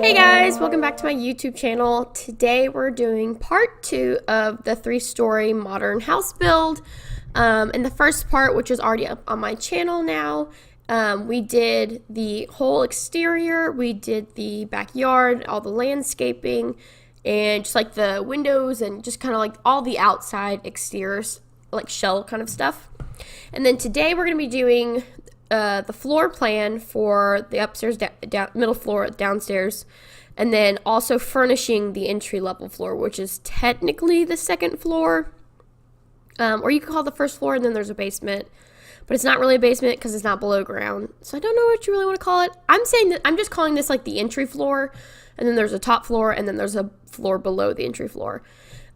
Hey guys, welcome back to my YouTube channel. Today we're doing part 2 of the 3-story modern house build. In the first part, which is already up on my channel now, we did the whole exterior, we did the backyard, all the landscaping, and just like the windows and just kind of like all the outside exteriors, like shell kind of stuff. And then today we're going to be doing the floor plan for the upstairs, middle floor, downstairs, and then also furnishing the entry level floor, which is technically the second floor, or you can call it the first floor, and then there's a basement, but it's not really a basement because it's not below ground. So I don't know what you really want to call it. I'm just calling this like the entry floor, and then there's a top floor, and then there's a floor below the entry floor.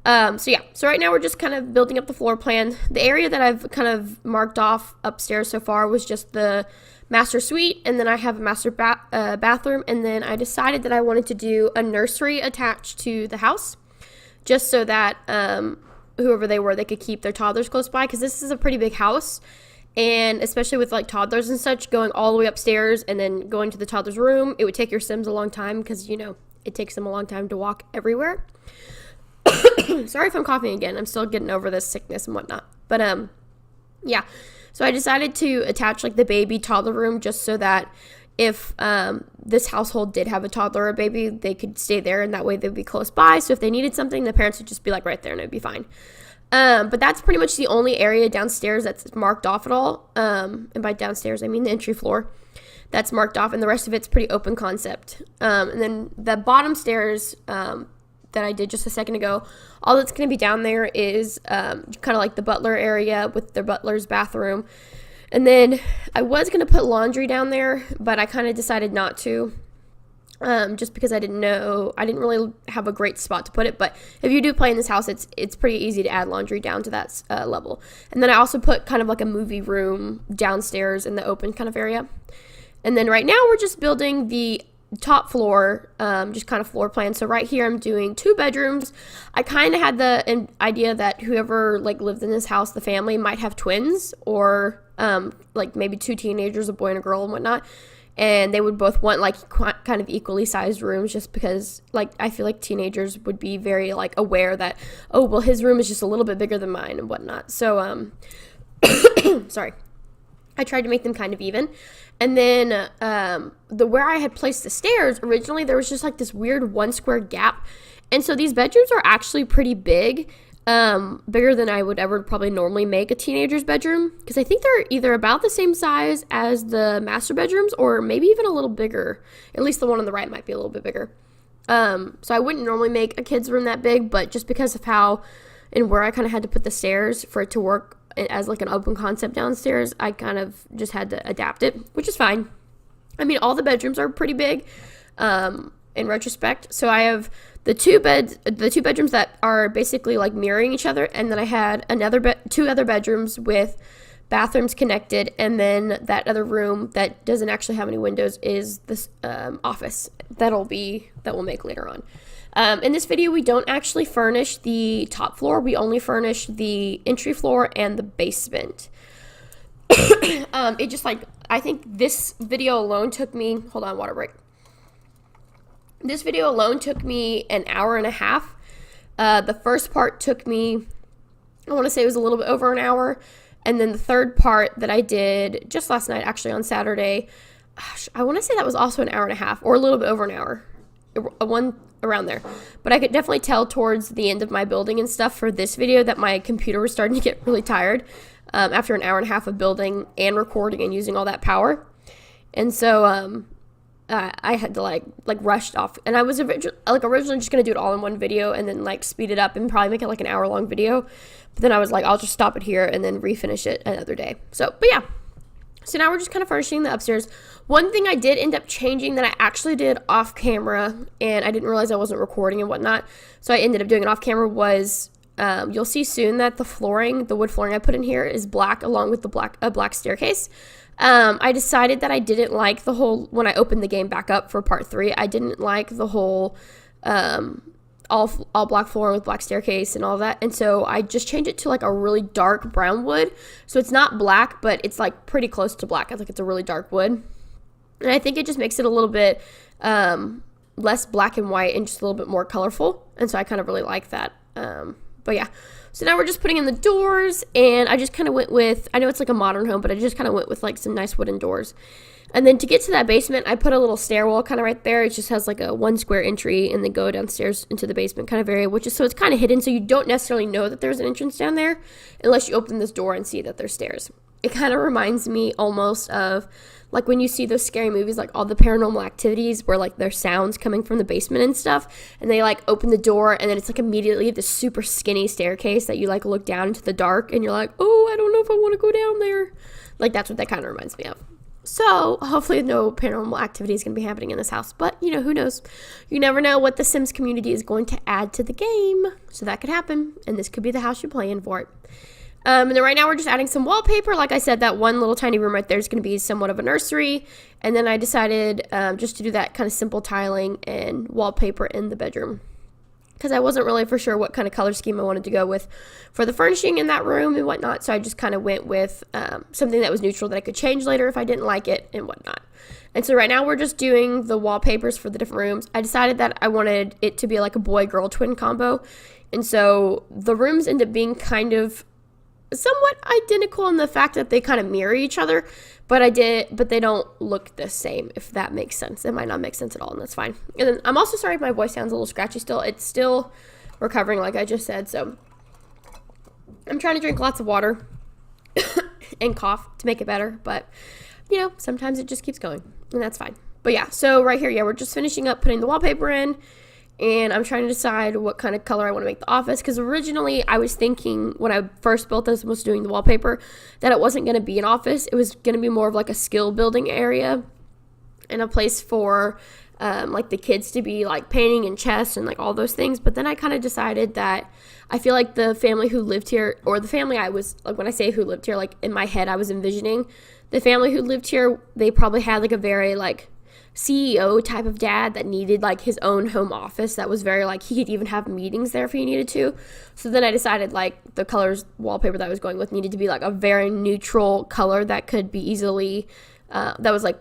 So right now we're just kind of building up the floor plan. The area that I've kind of marked off upstairs so far was just the master suite, and then I have a master bathroom, and then I decided that I wanted to do a nursery attached to the house, just so that whoever they were, they could keep their toddlers close by, because this is a pretty big house, and especially with like toddlers and such, going all the way upstairs and then going to the toddler's room, it would take your Sims a long time, because, you know, it takes them a long time to walk everywhere. Sorry if I'm coughing again. I'm still getting over this sickness and whatnot. But, yeah. So I decided to attach, like, the baby toddler room just so that if this household did have a toddler or a baby, they could stay there, and that way they'd be close by. So if they needed something, the parents would just be, like, right there, and it'd be fine. But that's pretty much the only area downstairs that's marked off at all. And by downstairs, I mean the entry floor. That's marked off, and the rest of it's pretty open concept. And then the bottom stairs that I did just a second ago, all that's going to be down there is kind of like the butler area with their butler's bathroom. And then I was going to put laundry down there, but I kind of decided not to, just because I didn't really have a great spot to put it. But if you do play in this house, it's pretty easy to add laundry down to that level. And then I also put kind of like a movie room downstairs in the open kind of area. And then right now we're just building the top floor, just kind of floor plan. So right here I'm doing 2 bedrooms. I kind of had the idea that whoever like lived in this house, the family, might have twins, or like maybe 2 teenagers, a boy and a girl and whatnot, and they would both want like kind of equally sized rooms, just because like I feel like teenagers would be very like aware that, oh well, his room is just a little bit bigger than mine and whatnot. So sorry, I tried to make them kind of even. And then where I had placed the stairs, originally there was just like this weird 1 square gap. And so these bedrooms are actually pretty big, bigger than I would ever probably normally make a teenager's bedroom, because I think they're either about the same size as the master bedrooms, or maybe even a little bigger. At least the one on the right might be a little bit bigger. So I wouldn't normally make a kid's room that big, but just because of how and where I kind of had to put the stairs for it to work as like an open concept downstairs, I kind of just had to adapt it, which is fine. I mean, all the bedrooms are pretty big in retrospect. So I have the two bedrooms that are basically like mirroring each other, and then I had 2 other bedrooms with bathrooms connected, and then that other room that doesn't actually have any windows is this office that we'll make later on. In this video, we don't actually furnish the top floor. We only furnish the entry floor and the basement. It just like, I think this video alone took me, hold on, water break. This video alone took me an hour and a half. The first part took me, I want to say it was a little bit over an hour. And then the third part that I did just last night, actually on Saturday, I want to say that was also an hour and a half, or a little bit over an hour. Around there. But I could definitely tell towards the end of my building and stuff for this video that my computer was starting to get really tired after an hour and a half of building and recording and using all that power. And so I had to like rush off, and I was originally just gonna do it all in one video and then like speed it up and probably make it like an hour-long video, but then I was like, I'll just stop it here and then refinish it another day. So, but yeah. So now we're just kind of furnishing the upstairs. One thing I did end up changing that I actually did off camera, and I didn't realize I wasn't recording and whatnot, so I ended up doing it off camera, was you'll see soon that the wood flooring I put in here is black, along with the black staircase. I decided that I didn't like the whole, when I opened the game back up for part 3, I didn't like the whole all black floor with black staircase and all that, and so I just changed it to like a really dark brown wood. So it's not black, but it's like pretty close to black. I think it's a really dark wood, and I think it just makes it a little bit less black and white and just a little bit more colorful. And so I kind of really like that. But yeah, so now we're just putting in the doors, and I just kind of went with, I know it's like a modern home, but I just kind of went with like some nice wooden doors. And then to get to that basement, I put a little stairwell kind of right there. It just has like a 1 square entry and then go downstairs into the basement kind of area, which is, so it's kind of hidden. So you don't necessarily know that there's an entrance down there unless you open this door and see that there's stairs. It kind of reminds me almost of like when you see those scary movies, like all the Paranormal Activities, where like there's sounds coming from the basement and stuff, and they like open the door and then it's like immediately this super skinny staircase that you like look down into the dark and you're like, oh, I don't know if I want to go down there. Like that's what that kind of reminds me of. So hopefully no Paranormal Activity is going to be happening in this house, but you know, who knows? You never know what the Sims community is going to add to the game, so that could happen, and this could be the house you play in for it. And then right now we're just adding some wallpaper. Like I said, that one little tiny room right there is going to be somewhat of a nursery, and then I decided just to do that kind of simple tiling and wallpaper in the bedroom, because I wasn't really for sure what kind of color scheme I wanted to go with for the furnishing in that room and whatnot. So I just kind of went with something that was neutral that I could change later if I didn't like it and whatnot. And so right now we're just doing the wallpapers for the different rooms. I decided that I wanted it to be like a boy-girl twin combo. And so the rooms end up being kind of somewhat identical in the fact that they kind of mirror each other, but they don't look the same, if that makes sense. It might not make sense at all, and that's fine. And then I'm also sorry if my voice sounds a little scratchy still. It's still recovering, like I just said, so I'm trying to drink lots of water and cough to make it better, but you know, sometimes it just keeps going, and that's fine. But yeah, so right here, yeah, we're just finishing up putting the wallpaper in, and I'm trying to decide what kind of color I want to make the office, because originally I was thinking when I first built this and was doing the wallpaper that it wasn't going to be an office. It was going to be more of like a skill building area and a place for like the kids to be like painting and chess and like all those things. But then I kind of decided that I feel like the family who lived here, or the family I was, like when I say who lived here, like in my head I was envisioning the family who lived here, they probably had like a very like CEO type of dad that needed like his own home office that was very like he could even have meetings there if he needed to. So then I decided like the colors wallpaper that I was going with needed to be like a very neutral color that could be easily that was like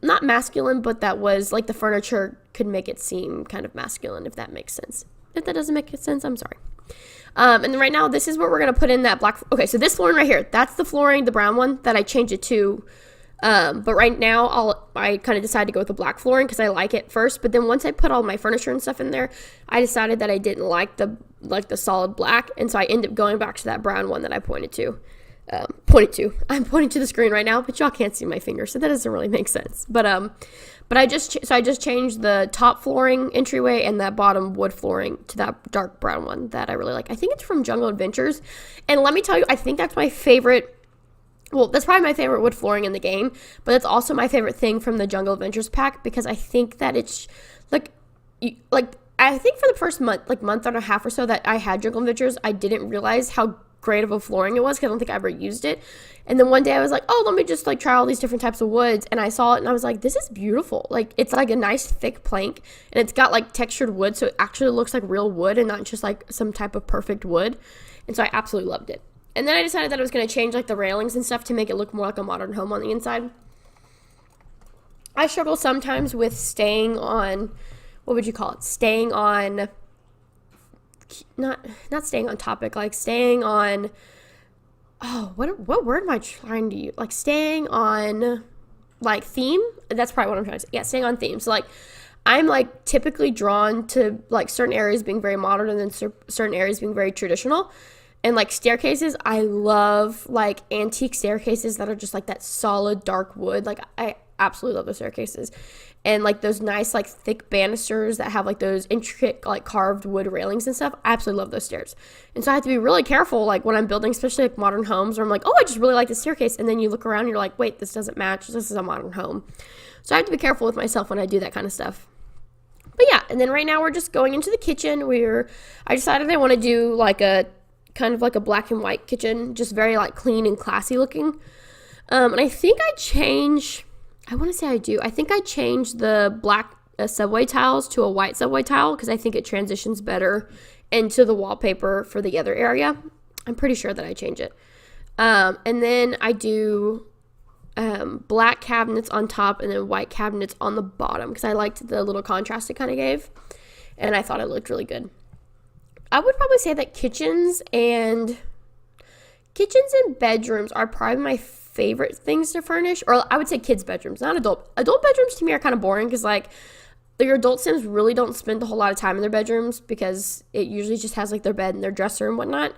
not masculine, but that was like the furniture could make it seem kind of masculine, if that makes sense. If that doesn't make sense, I'm sorry. And then right now this is where we're going to put in that black. Okay, so this flooring right here, that's the flooring, the brown one that I changed it to. But right now I kind of decided to go with the black flooring because I like it first. But then once I put all my furniture and stuff in there, I decided that I didn't like the solid black, and so I ended up going back to that brown one that I pointed to. I'm pointing to the screen right now, but y'all can't see my finger, so that doesn't really make sense. But I just changed the top flooring entryway and that bottom wood flooring to that dark brown one that I really like. I think it's from Jungle Adventures, and let me tell you, I think that's my favorite. Well, that's probably my favorite wood flooring in the game, but it's also my favorite thing from the Jungle Adventures pack, because I think that it's like I think for the first month and a half or so that I had Jungle Adventures, I didn't realize how great of a flooring it was because I don't think I ever used it. And then one day I was like, oh, let me just like try all these different types of woods, and I saw it and I was like, this is beautiful. Like it's like a nice thick plank, and it's got like textured wood, so it actually looks like real wood and not just like some type of perfect wood. And so I absolutely loved it. And then I decided that I was going to change like the railings and stuff to make it look more like a modern home on the inside. I struggle sometimes with staying on, what would you call it? Staying on, not staying on topic, like staying on, oh, what word am I trying to use? Like staying on like theme. That's probably what I'm trying to say. Yeah, staying on theme. So like I'm like typically drawn to like certain areas being very modern and then certain areas being very traditional. And like staircases, I love like antique staircases that are just like that solid dark wood. Like I absolutely love those staircases. And like those nice like thick banisters that have like those intricate like carved wood railings and stuff. I absolutely love those stairs. And so I have to be really careful like when I'm building, especially like modern homes, where I'm like, oh, I just really like this staircase. And then you look around and you're like, wait, this doesn't match. This is a modern home. So I have to be careful with myself when I do that kind of stuff. But yeah, and then right now we're just going into the kitchen I decided I want to do like a kind of like a black and white kitchen, just very like clean and classy looking. And I think I changed the black subway tiles to a white subway tile because I think it transitions better into the wallpaper for the other area. I'm pretty sure that I change it. And then I do black cabinets on top and then white cabinets on the bottom because I liked the little contrast it kind of gave, and I thought it looked really good. I would probably say that kitchens and bedrooms are probably my favorite things to furnish, or I would say kids' bedrooms, not adult. Adult bedrooms to me are kind of boring because like your adult Sims really don't spend a whole lot of time in their bedrooms because it usually just has like their bed and their dresser and whatnot.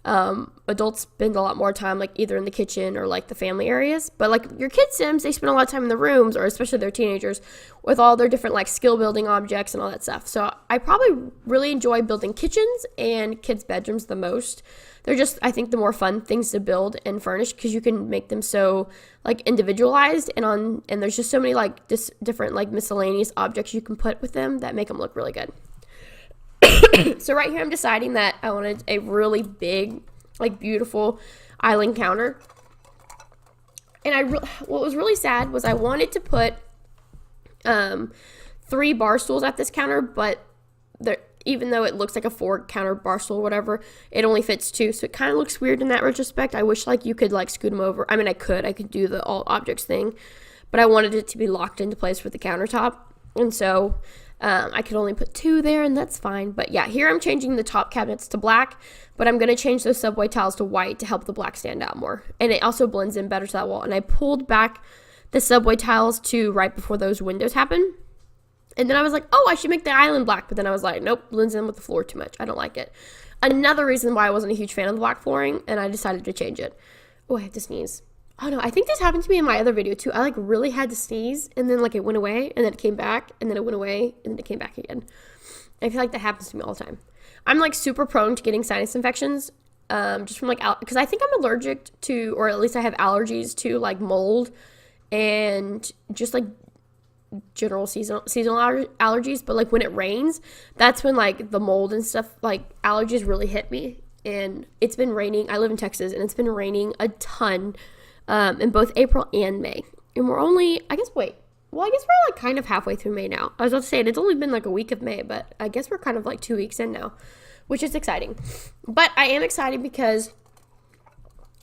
Adults spend a lot more time like either in the kitchen or like the family areas, but like your kids Sims, they spend a lot of time in the rooms, or especially their teenagers, with all their different like skill building objects and all that stuff. So I probably really enjoy building kitchens and kids' bedrooms the most. They're just, I think, the more fun things to build and furnish because you can make them so like individualized, and there's just so many like different like miscellaneous objects you can put with them that make them look really good. So right here I'm deciding that I wanted a really big, like beautiful island counter. And what was really sad was I wanted to put 3 bar stools at this counter, but even though it looks like a 4-counter bar stool or whatever, it only fits 2, so it kind of looks weird in that retrospect. I wish like you could like scoot them over. I mean, I could do the all objects thing, but I wanted it to be locked into place with the countertop, and so I could only put 2 there, and that's fine. But yeah, here I'm changing the top cabinets to black, but I'm going to change those subway tiles to white to help the black stand out more, and it also blends in better to that wall. And I pulled back the subway tiles to right before those windows happen. And then I was like, oh, I should make the island black. But then I was like, nope, blends in with the floor too much. I don't like it. Another reason why I wasn't a huge fan of the black flooring, and I decided to change it. Oh, I have to sneeze. Oh, no, I think this happened to me in my other video, too. I, like, really had to sneeze, and then, like, it went away, and then it came back, and then it went away, and then it came back again. I feel like that happens to me all the time. I'm, like, super prone to getting sinus infections, just from, like, because I think I'm allergic to, or at least I have allergies to, like, mold and just, like, general seasonal allergies. But like when it rains, that's when like the mold and stuff, like allergies really hit me. And it's been raining. I live in Texas, and it's been raining a ton in both April and May, and we're only I guess we're like kind of halfway through May now. I was about to say it's only been like a week of May, but I guess we're kind of like 2 weeks in now, which is exciting. But I am excited because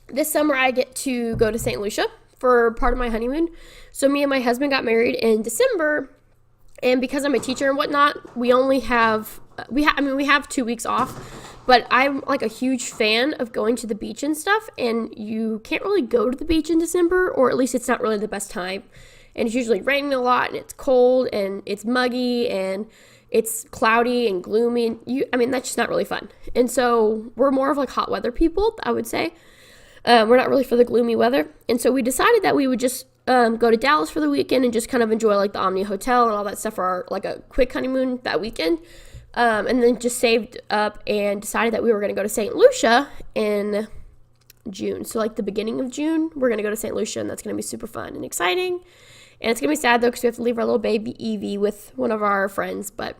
this summer I get to go to St. Lucia for part of my honeymoon. So me and my husband got married in December, and because I'm a teacher and whatnot, we have 2 weeks off, but I'm like a huge fan of going to the beach and stuff, and you can't really go to the beach in December, or at least it's not really the best time, and it's usually raining a lot, and it's cold, and it's muggy, and it's cloudy and gloomy, and that's just not really fun. And so we're more of like hot weather people, I would say. We're not really for the gloomy weather. And so we decided that we would just go to Dallas for the weekend and just kind of enjoy like the Omni Hotel and all that stuff for our like a quick honeymoon that weekend. And then just saved up and decided that we were going to go to St. Lucia in June. So like the beginning of June, we're going to go to St. Lucia, and that's going to be super fun and exciting. And it's going to be sad though because we have to leave our little baby Evie with one of our friends, but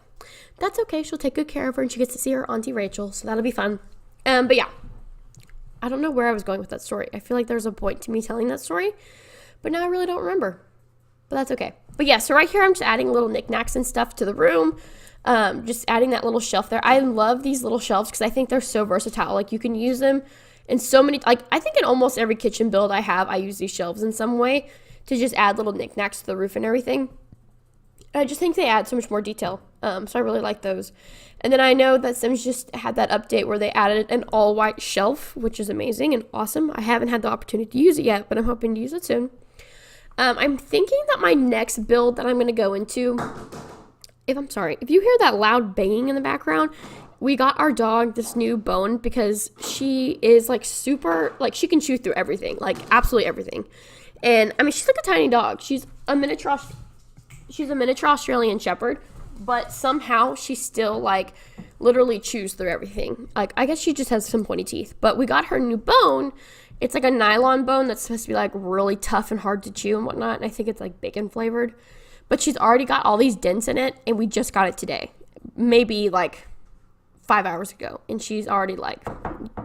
that's okay. She'll take good care of her, and she gets to see her Auntie Rachel, so that'll be fun. But yeah. I don't know where I was going with that story. I feel like there's a point to me telling that story, but now I really don't remember. But that's okay. But yeah, so right here I'm just adding little knickknacks and stuff to the room. Just adding that little shelf there. I love these little shelves because I think they're so versatile. Like you can use them in so many, like I think in almost every kitchen build I have, I use these shelves in some way to just add little knickknacks to the roof and everything. I just think they add so much more detail. So I really like those. And then I know that Sims just had that update where they added an all-white shelf, which is amazing and awesome. I haven't had the opportunity to use it yet, but I'm hoping to use it soon. I'm thinking that my next build that I'm going to go into, if you hear that loud banging in the background, we got our dog this new bone because she is like super, like she can chew through everything, like absolutely everything. And I mean, she's like a tiny dog. She's a miniature Australian Shepherd, but somehow she still like literally chews through everything. Like I guess she just has some pointy teeth, but we got her new bone. It's like a nylon bone that's supposed to be like really tough and hard to chew and whatnot. And I think it's like bacon flavored, but she's already got all these dents in it, and we just got it today, maybe like 5 hours ago, and she's already like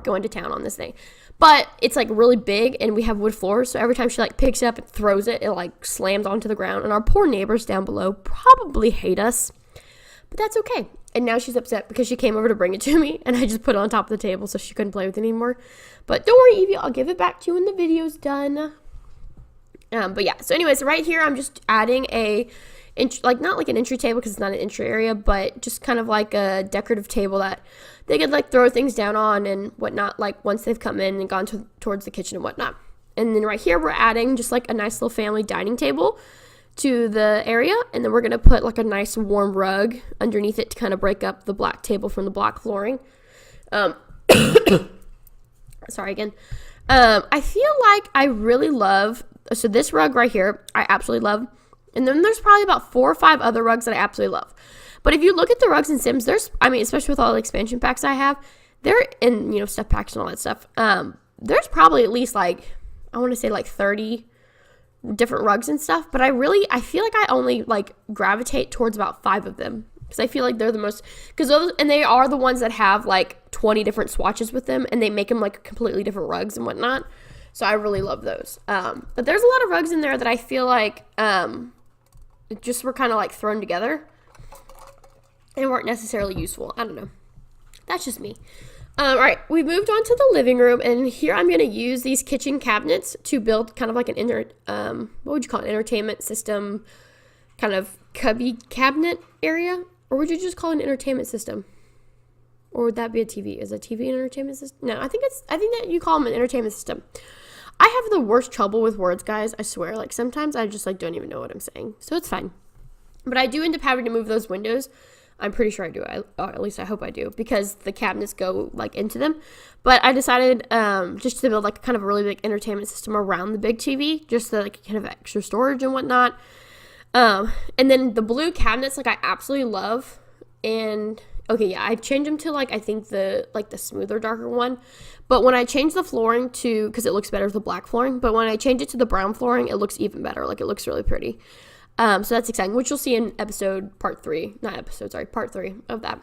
going to town on this thing. But it's like really big, and we have wood floors, so every time she like picks it up and throws it, it like slams onto the ground. And our poor neighbors down below probably hate us, but that's okay. And now she's upset because she came over to bring it to me, and I just put it on top of the table so she couldn't play with it anymore. But don't worry, Evie, I'll give it back to you when the video's done. But yeah, so anyways, right here I'm just adding like not like an entry table because it's not an entry area, but just kind of like a decorative table that they could like throw things down on and whatnot, like once they've come in and gone towards the kitchen and whatnot. And then right here we're adding just like a nice little family dining table to the area, and then we're gonna put like a nice warm rug underneath it to kind of break up the black table from the black flooring. Sorry again. I feel like I really love, so this rug right here I absolutely love, and then there's probably about 4 or 5 other rugs that I absolutely love. But if you look at the rugs in Sims, especially with all the expansion packs I have, they're in, stuff packs and all that stuff. There's probably at least like, I want to say like 30 different rugs and stuff, but I feel like I only like gravitate towards about 5 of them because I feel like they're the most, and they are the ones that have like 20 different swatches with them, and they make them like completely different rugs and whatnot. So I really love those. But there's a lot of rugs in there that I feel like just were kind of like thrown together and weren't necessarily useful. I don't know. That's just me. All right, we've moved on to the living room, and here I'm going to use these kitchen cabinets to build kind of like an entertainment system, kind of cubby cabinet area, or would you just call it an entertainment system? Or would that be a TV? Is a TV an entertainment system? No, I think that you call them an entertainment system. I have the worst trouble with words, guys. I swear. Like sometimes I just like don't even know what I'm saying, so it's fine. But I do end up having to move those windows. I'm pretty sure I do. Or at least I hope I do, because the cabinets go like into them. But I decided just to build like kind of a really big entertainment system around the big TV, just so like kind of extra storage and whatnot. And then the blue cabinets, like I absolutely love. And okay, yeah, I've changed them to like I think the smoother, darker one. But when I change the flooring to, because it looks better with the black flooring, but when I change it to the brown flooring, it looks even better. Like it looks really pretty. So that's exciting, which you'll see in part 3 of that.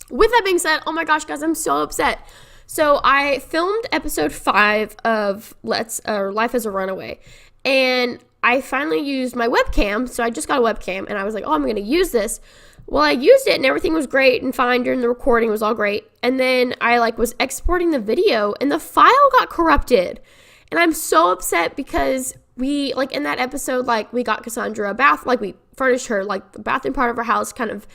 With that being said, oh my gosh, guys, I'm so upset. So I filmed episode 5 of Life as a Runaway, and I finally used my webcam. So I just got a webcam, and I was like, oh, I'm going to use this. Well, I used it, and everything was great and fine during the recording. It was all great. And then I was exporting the video, and the file got corrupted. And I'm so upset because we, in that episode, we got Cassandra a bath, we furnished her, the bathroom part of her house, kind of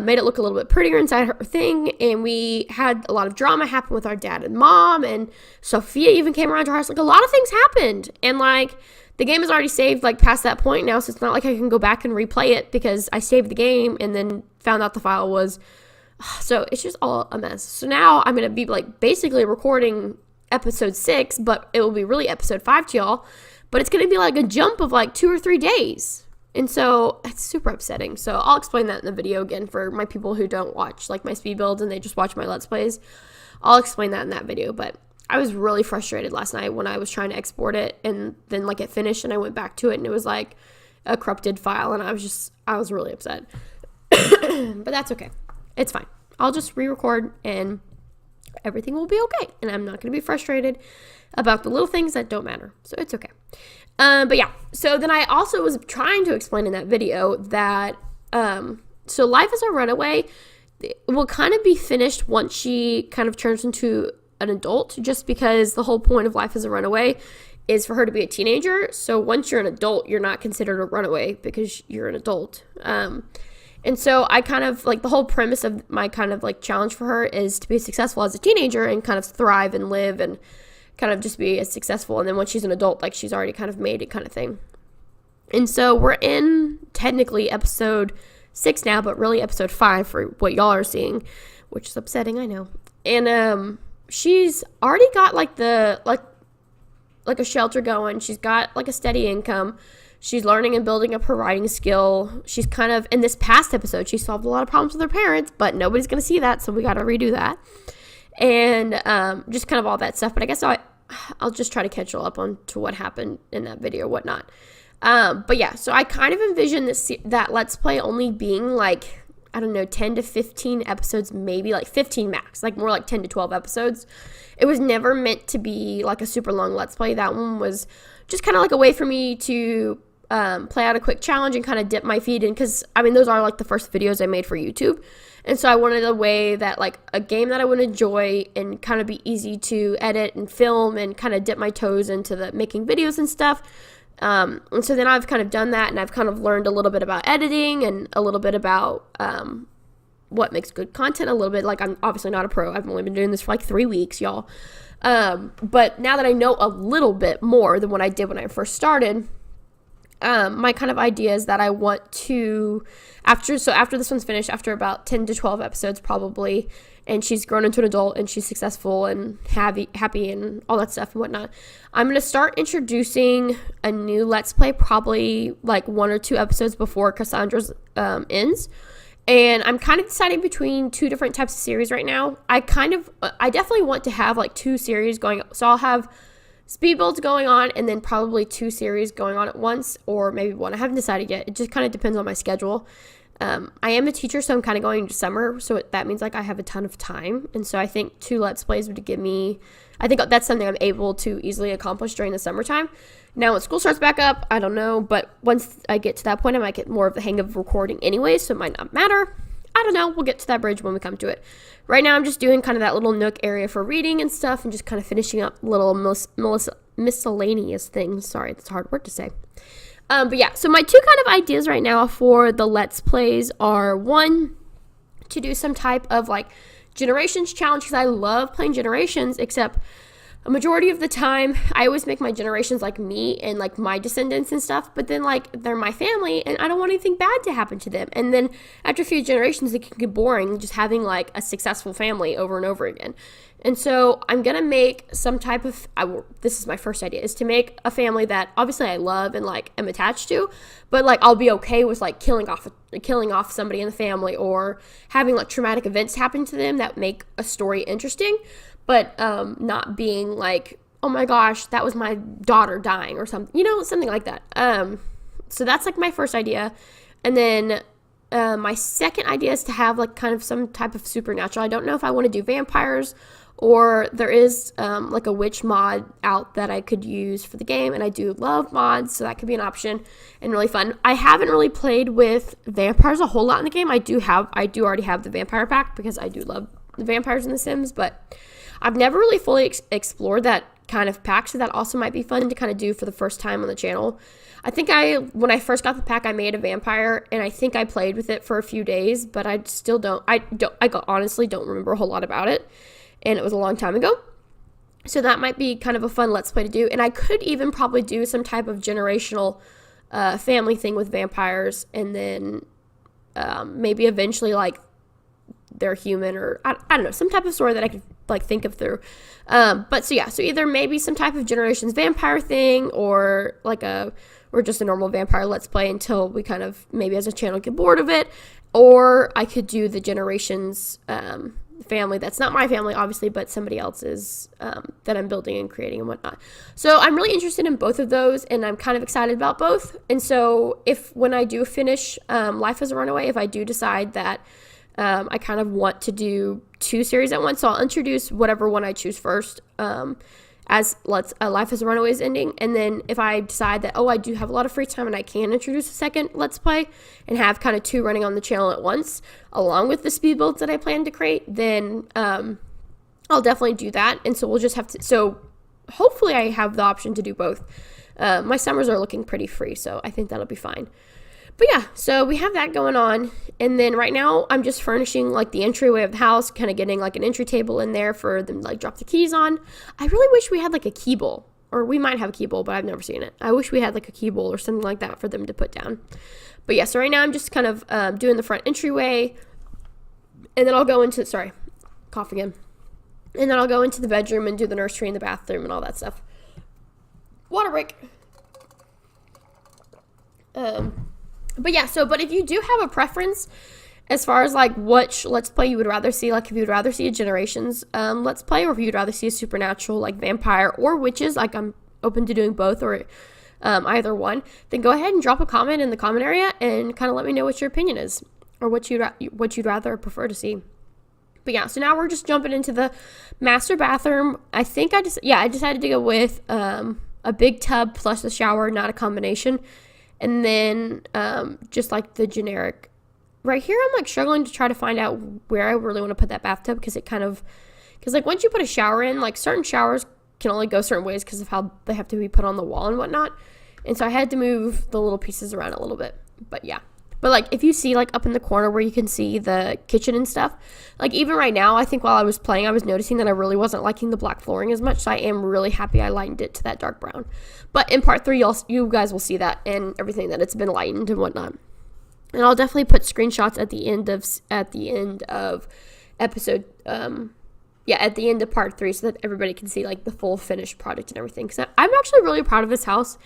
made it look a little bit prettier inside her thing, and we had a lot of drama happen with our dad and mom, and Sophia even came around to our house. A lot of things happened, and, the game is already saved, past that point now, so it's not like I can go back and replay it, because I saved the game and then found out the file was, so it's just all a mess. So now I'm going to be, basically recording episode 6, but it will be really episode 5 to y'all. But it's going to be a jump of 2 or 3 days. And so it's super upsetting. So I'll explain that in the video again for my people who don't watch my speed builds and they just watch my Let's Plays. I'll explain that in that video. But I was really frustrated last night when I was trying to export it, and then it finished and I went back to it and it was a corrupted file, and I was really upset. But that's okay. It's fine. I'll just re-record and everything will be okay. And I'm not going to be frustrated about the little things that don't matter. So it's okay. But yeah, so then I also was trying to explain in that video that, so Life as a Runaway will kind of be finished once she kind of turns into an adult, just because the whole point of Life as a Runaway is for her to be a teenager. So once you're an adult, you're not considered a runaway because you're an adult. And so I kind of, the whole premise of my kind of, challenge for her is to be successful as a teenager and kind of thrive and live and kind of just be as successful. And then when she's an adult, she's already kind of made it kind of thing. And so we're in technically episode 6 now, but really episode 5 for what y'all are seeing, which is upsetting, I know. And she's already got, a shelter going. She's got, a steady income. She's learning and building up her writing skill. She's kind of, in this past episode, she solved a lot of problems with her parents, but nobody's going to see that, so we got to redo that. And just kind of all that stuff. But I guess I'll just try to catch you up on to what happened in that video or whatnot. But yeah, so I kind of envision that Let's Play only being 10 to 15 episodes, maybe 15 max, more 10 to 12 episodes. It was never meant to be a super long Let's Play. That one was just kind of a way for me to play out a quick challenge and kind of dip my feet in, because those are the first videos I made for YouTube, and so I wanted a way that a game that I would enjoy and kind of be easy to edit and film and kind of dip my toes into the making videos and stuff. And so then I've kind of done that, and I've kind of learned a little bit about editing and a little bit about what makes good content, a little bit. Like, I'm obviously not a pro. I've only been doing this for like 3 weeks, y'all. But now that I know a little bit more than what I did when I first started, my kind of idea is that I want to, after this one's finished, after about 10 to 12 episodes probably, and she's grown into an adult and she's successful and happy and all that stuff and whatnot, I'm going to start introducing a new Let's Play probably like 1 or 2 episodes before Cassandra's ends. And I'm kind of deciding between 2 different types of series right now. I definitely want to have like 2 series going. So I'll have speed builds going on and then probably 2 series going on at once, or maybe 1. I haven't decided yet. It just kind of depends on my schedule. I am a teacher, so I'm kind of going into summer, so that means like I have a ton of time, and so I think 2 Let's Plays would give me, I think that's something I'm able to easily accomplish during the summertime. Now when school starts back up, I don't know, but once I get to that point, I might get more of the hang of recording anyway, so it might not matter. I don't know, we'll get to that bridge when we come to it. Right now I'm just doing kind of that little nook area for reading and stuff, and just kind of finishing up little miscellaneous things. Sorry, that's a hard word to say. But yeah, so my 2 kind of ideas right now for the Let's Plays are, 1, to do some type of like Generations challenge, because I love playing Generations, except a majority of the time I always make my Generations like me and like my descendants and stuff, but then like they're my family and I don't want anything bad to happen to them. And then after a few generations, it can get boring just having like a successful family over and over again. And so I'm going to make some type of, this is my first idea, is to make a family that obviously I love and like am attached to, but like I'll be okay with like killing off somebody in the family, or having like traumatic events happen to them that make a story interesting, but not being like, oh my gosh, that was my daughter dying or something, something like that. So that's like my first idea. And then my second idea is to have like kind of some type of supernatural. I don't know if I want to do vampires, or there is like a witch mod out that I could use for the game, and I do love mods, so that could be an option and really fun. I haven't really played with vampires a whole lot in the game. I do already have the vampire pack because I do love the vampires in The Sims, but I've never really fully explored that kind of pack, so that also might be fun to kind of do for the first time on the channel. I think when I first got the pack, I made a vampire, and I think I played with it for a few days, but I honestly don't remember a whole lot about it, and it was a long time ago. So that might be kind of a fun Let's Play to do, and I could even probably do some type of generational family thing with vampires, and then maybe eventually like they're human, or I don't know, some type of story that I could like think of through. But so either maybe some type of Generations vampire thing, or just a normal vampire Let's Play until we kind of maybe as a channel get bored of it, or I could do the Generations family that's not my family obviously, but somebody else's that I'm building and creating and whatnot. So I'm really interested in both of those, and I'm kind of excited about both. And so when I do finish Life as a Runaway, if I do decide that I kind of want to do 2 series at once, so I'll introduce whatever one I choose first as Life as a Runaway is ending, and then if I decide that, I do have a lot of free time and I can introduce a second Let's Play and have kind of 2 running on the channel at once, along with the speed builds that I plan to create, then I'll definitely do that. And so we'll just have to, so hopefully I have the option to do both. My summers are looking pretty free, so I think that'll be fine. But yeah, so we have that going on, and then right now I'm just furnishing like the entryway of the house, kind of getting like an entry table in there for them to like drop the keys on. I really wish we had like a key bowl, or we might have a key bowl, but I've never seen it. I wish we had like a key bowl or something like that for them to put down. But yeah, so right now I'm just kind of doing the front entryway, and then I'll go into, sorry, cough again. And then I'll go into the bedroom and do the nursery and the bathroom and all that stuff. Water break. But yeah, but if you do have a preference as far as like which Let's Play you would rather see, like if you would rather see a Generations Let's Play, or if you'd rather see a supernatural like vampire or witches, like I'm open to doing both, or either one, then go ahead and drop a comment in the comment area and kind of let me know what your opinion is, or what you'd rather prefer to see. But yeah, so now we're just jumping into the master bathroom. I think I decided to go with a big tub plus a shower, not a combination. And then just like the generic. Right here, I'm like struggling to try to find out where I really want to put that bathtub, because like once you put a shower in, like certain showers can only go certain ways because of how they have to be put on the wall and whatnot. And so I had to move the little pieces around a little bit. But yeah. But like if you see like up in the corner where you can see the kitchen and stuff, like even right now, I think while I was playing, I was noticing that I really wasn't liking the black flooring as much. So I am really happy I lightened it to that dark brown. But in part 3, you guys will see that and everything, that it's been lightened and whatnot. And I'll definitely put screenshots at the end of episode at the end of part 3, so that everybody can see like the full finished product and everything. Because I'm actually really proud of this house.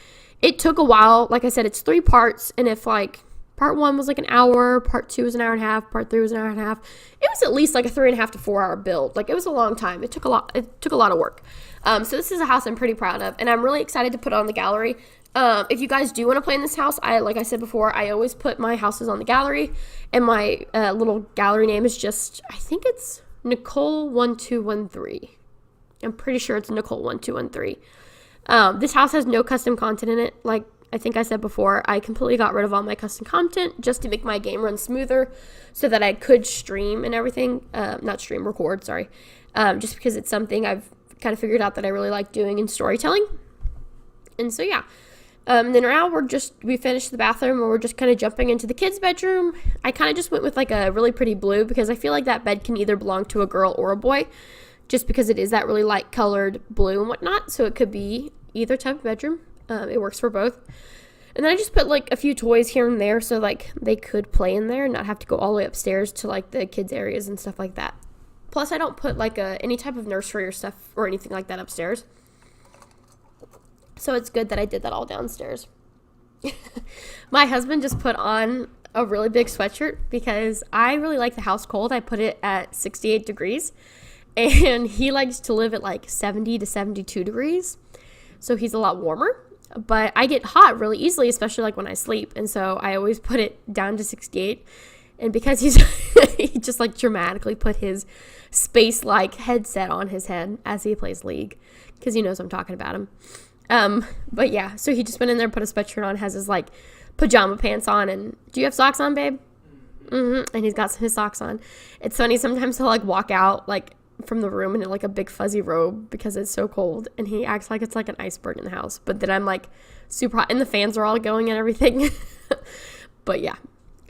It took a while. Like I said, it's 3 parts, and if like part 1 was like an hour, part 2 was an hour and a half, part 3 was an hour and a half, it was at least like a 3.5 to 4 hour build. Like it was a long time. It took a lot of work. So this is a house I'm pretty proud of, and I'm really excited to put it on the gallery. If you guys do want to play in this house, like I said before, I always put my houses on the gallery, and my little gallery name is just, I think it's Nicole1213. I'm pretty sure it's Nicole1213. This house has no custom content in it. Like I think I said before, I completely got rid of all my custom content just to make my game run smoother so that I could stream and everything. Record, sorry. Just because it's something I've kind of figured out that I really like doing in storytelling. And so, yeah. Then now we finished the bathroom, and we're just kind of jumping into the kids' bedroom. I kind of just went with like a really pretty blue because I feel like that bed can either belong to a girl or a boy, just because it is that really light colored blue and whatnot. So it could be either type of bedroom. It works for both. And then I just put like a few toys here and there so like they could play in there and not have to go all the way upstairs to like the kids' areas and stuff like that. Plus, I don't put like any type of nursery or stuff or anything like that upstairs. So it's good that I did that all downstairs. My husband just put on a really big sweatshirt because I really like the house cold. I put it at 68 degrees, and he likes to live at like 70 to 72 degrees. So he's a lot warmer, but I get hot really easily, especially like when I sleep. And so I always put it down to 68. And because he just like dramatically put his space-like headset on his head as he plays League, because he knows I'm talking about him. But yeah, so he just went in there, put a sweatshirt on, has his like pajama pants on, and do you have socks on, babe? Mm-hmm. And he's got his socks on. It's funny, sometimes he'll like walk out like from the room in like a big fuzzy robe because it's so cold, and he acts like it's like an iceberg in the house, but then I'm like super hot and the fans are all going and everything. But yeah,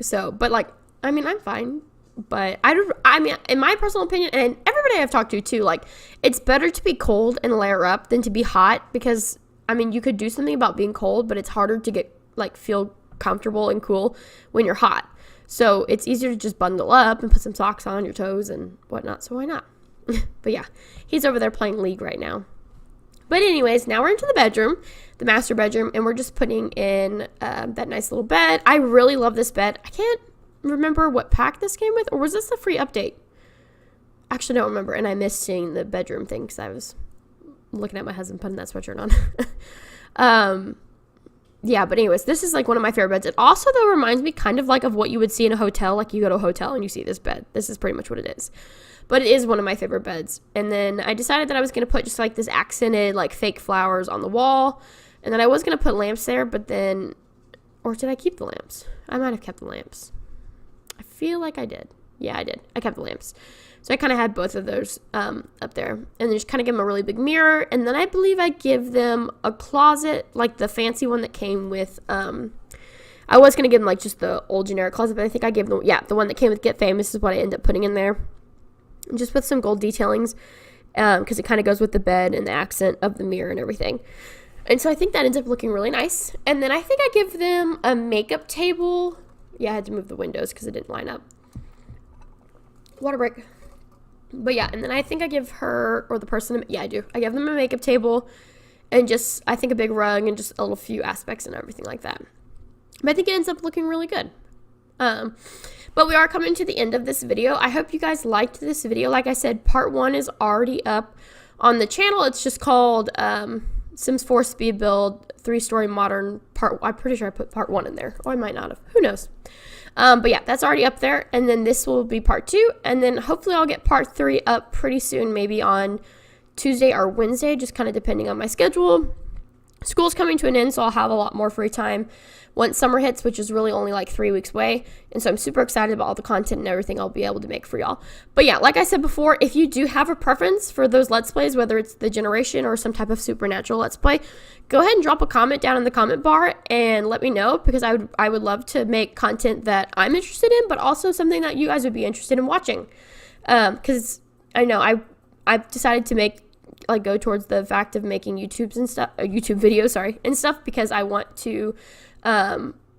so, but like, I mean, I'm fine. But I mean, in my personal opinion, and everybody I've talked to too, like, it's better to be cold and layer up than to be hot, because I mean, you could do something about being cold, but it's harder to get like feel comfortable and cool when you're hot. So it's easier to just bundle up and put some socks on your toes and whatnot. So why not? But yeah, he's over there playing League right now. But anyways, now we're into the bedroom, the master bedroom, and we're just putting in that nice little bed. I really love this bed. I can't remember what pack this came with, or was this a free update? Actually, don't remember, and I missed seeing the bedroom thing because I was looking at my husband putting that sweatshirt on. Yeah, but anyways, this is like one of my favorite beds. It also, though, reminds me kind of like of what you would see in a hotel. Like you go to a hotel and you see this bed. This is pretty much what it is. But it is one of my favorite beds. And then I decided that I was going to put just like this accented like fake flowers on the wall. And then I was going to put lamps there, but then, or did I keep the lamps? I might have kept the lamps. I feel like I did. Yeah, I did. I kept the lamps. So I kind of had both of those up there. And then just kind of give them a really big mirror. And then I believe I give them a closet, like the fancy one that came with, I was going to give them like just the old generic closet, but I think I gave them, the one that came with Get Famous is what I ended up putting in there. And just with some gold detailings, because it kind of goes with the bed and the accent of the mirror and everything. And so I think that ends up looking really nice. And then I think I give them a makeup table. Yeah, I had to move the windows because it didn't line up. Water break. But yeah, and then I think I give her, or the person, I do. I give them a makeup table and just, I think a big rug and just a little few aspects and everything like that. But I think it ends up looking really good. But we are coming to the end of this video. I hope you guys liked this video. Like I said, part 1 is already up on the channel. It's just called Sims 4 Speed Build 3-Story Modern Part. I'm pretty sure I put part 1 in there. Or I might not have. Who knows? But yeah, that's already up there. And then this will be part 2. And then hopefully I'll get part 3 up pretty soon, maybe on Tuesday or Wednesday, just kind of depending on my schedule. school's coming to an end, so I'll have a lot more free time once summer hits, which is really only like 3 weeks away. And so I'm super excited about all the content and everything I'll be able to make for y'all. But yeah, like I said before, if you do have a preference for those Let's Plays, whether it's the Generation or some type of supernatural Let's Play, go ahead and drop a comment down in the comment bar and let me know, because I would love to make content that I'm interested in, but also something that you guys would be interested in watching. Because I know I've decided to go towards the fact of making YouTube videos, and stuff, because I want to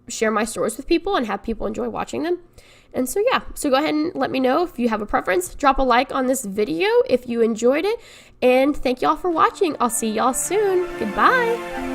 share my stories with people and have people enjoy watching them. And so yeah, so go ahead and let me know if you have a preference. Drop a like on this video if you enjoyed it, and thank y'all for watching. I'll see y'all soon. Goodbye.